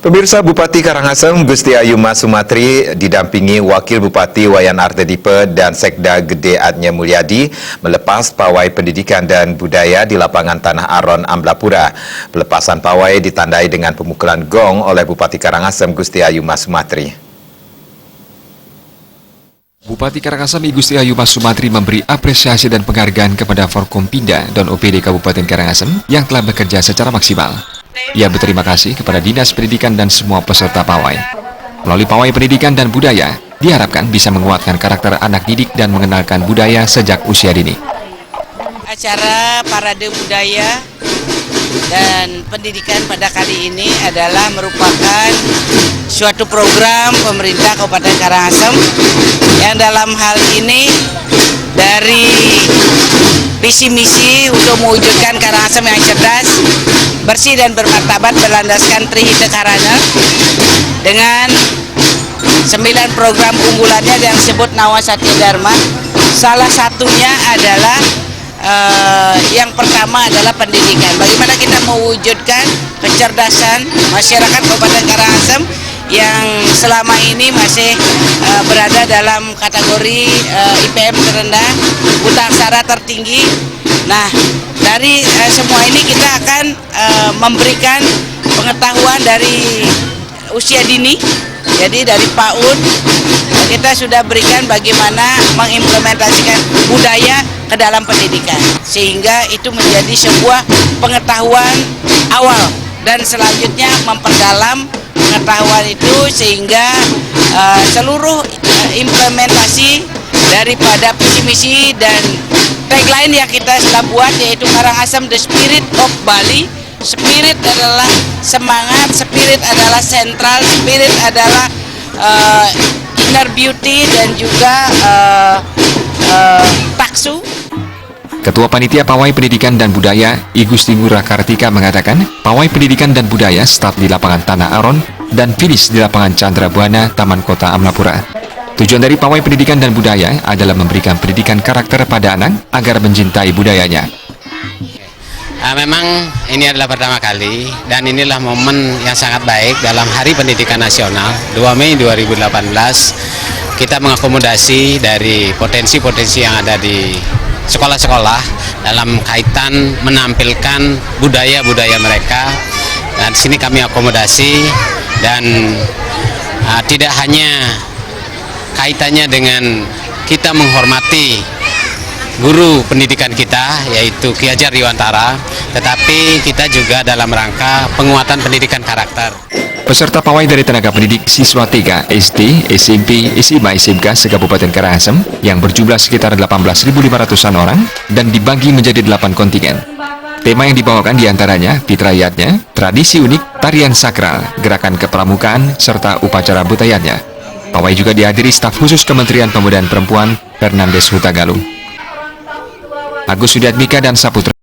Pemirsa, Bupati Karangasem Gusti Ayuma Sumatri didampingi Wakil Bupati Wayan Artedipe dan Sekda Gede Adnya Mulyadi melepas pawai pendidikan dan budaya di lapangan Tanah Aron, Amblapura. Pelepasan pawai ditandai dengan pemukulan gong oleh Bupati Karangasem Gusti Ayuma Sumatri. Bupati Karangasem Gusti Ayuma Sumatri memberi apresiasi dan penghargaan kepada Forkompinda dan OPD Kabupaten Karangasem yang telah bekerja secara maksimal. Ia berterima kasih kepada Dinas Pendidikan dan semua peserta pawai. Melalui pawai pendidikan dan budaya, diharapkan bisa menguatkan karakter anak didik dan mengenalkan budaya sejak usia dini. Acara parade budaya dan pendidikan pada kali ini adalah merupakan suatu program pemerintah Kabupaten Karangasem yang dalam hal ini dari visi misi untuk mewujudkan Karangasem yang cerdas, bersih dan bermartabat berlandaskan Trihita Karana dengan 9 program unggulannya yang disebut Nawa Satya Dharma. Salah satunya adalah yang pertama adalah pendidikan. Bagaimana kita mewujudkan kecerdasan masyarakat Kabupaten Karangasem yang selama ini masih berada dalam kategori IPM terendah, buta aksara tertinggi. Nah, dari semua ini kita akan memberikan pengetahuan dari usia dini. Jadi dari PAUD kita sudah berikan bagaimana mengimplementasikan budaya ke dalam pendidikan, sehingga itu menjadi sebuah pengetahuan awal dan selanjutnya memperdalam pengetahuan itu sehingga seluruh implementasi daripada visi misi dan tagline yang kita sudah buat, yaitu Karangasem the Spirit of Bali. Spirit adalah semangat, spirit adalah sentral, spirit adalah inner beauty dan juga taksu. Ketua Panitia Pawai Pendidikan dan Budaya, I Gusti Ngurah Kartika mengatakan, pawai pendidikan dan budaya start di lapangan Tanah Aron dan finish di lapangan Chandra Buana, Taman Kota Amblapura. Tujuan dari pawai pendidikan dan budaya adalah memberikan pendidikan karakter pada anak agar mencintai budayanya. Memang ini adalah pertama kali dan inilah momen yang sangat baik dalam Hari Pendidikan Nasional 2 Mei 2018. Kita mengakomodasi dari potensi-potensi yang ada di sekolah-sekolah dalam kaitan menampilkan budaya-budaya mereka. Dan di sini kami akomodasi dan tidak hanya kaitannya dengan kita menghormati guru pendidikan kita, yaitu Ki Hajar Dewantara, tetapi kita juga dalam rangka penguatan pendidikan karakter. Peserta pawai dari tenaga pendidik siswa TK, SD, SMP, SMA, SMK se-Kabupaten Karangasem yang berjumlah sekitar 18.500-an orang dan dibagi menjadi 8 kontingen. Tema yang dibawakan diantaranya fitrayatnya, tradisi unik, tarian sakral, gerakan kepramukaan, serta upacara budayanya. Pawai juga dihadiri staf khusus Kementerian Pemuda dan Perempuan Fernandes Hutagalung. Agus Sudiatmika dan Saputra.